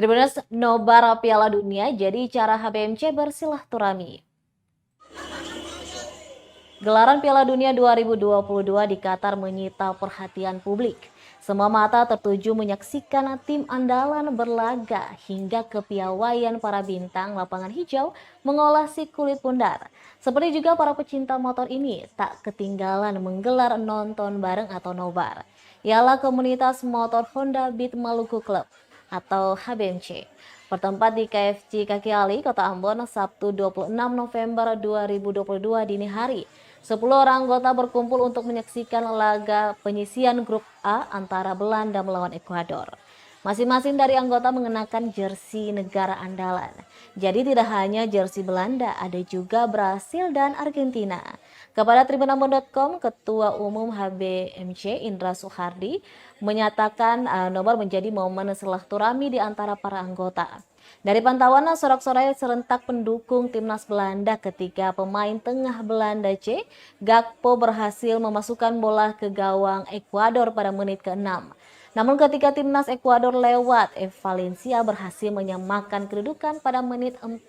Tribuners nobar Piala Dunia jadi cara HBMC bersilaturahmi. Gelaran Piala Dunia 2022 di Qatar menyita perhatian publik. Semua mata tertuju menyaksikan tim andalan berlaga hingga kepiawaian para bintang lapangan hijau mengolesi kulit bundar. Seperti juga para pecinta motor ini tak ketinggalan menggelar nonton bareng atau nobar. Ialah komunitas motor Honda Beat Maluku Club atau HBMC. Bertempat di KFC Kaki Ali, Kota Ambon, Sabtu 26 November 2022 dini hari. 10 orang anggota berkumpul untuk menyaksikan laga penyisian grup A antara Belanda melawan Ekuador. Masing-masing dari anggota mengenakan jersey negara andalan. Jadi tidak hanya jersey Belanda, ada juga Brasil dan Argentina. Kepada tribunambon.com, Ketua Umum HBMC Indra Suhardi menyatakan nobar menjadi momen silaturahmi di antara para anggota. Dari pantauan sorak-sorai serentak pendukung timnas Belanda ketika pemain tengah Belanda C, Gakpo berhasil memasukkan bola ke gawang Ekuador pada menit ke-6. Namun ketika timnas Ekuador lewat, Valencia berhasil menyamakan kedudukan pada menit 49.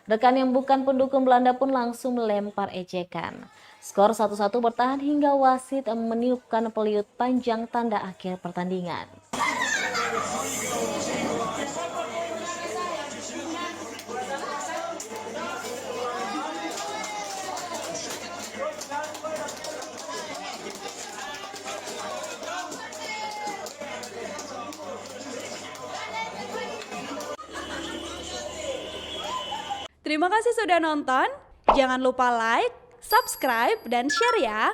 Rekan yang bukan pendukung Belanda pun langsung melempar ejekan. Skor 1-1 bertahan hingga wasit meniupkan peliut panjang tanda akhir pertandingan. Terima kasih sudah nonton. Jangan lupa like, subscribe, dan share ya.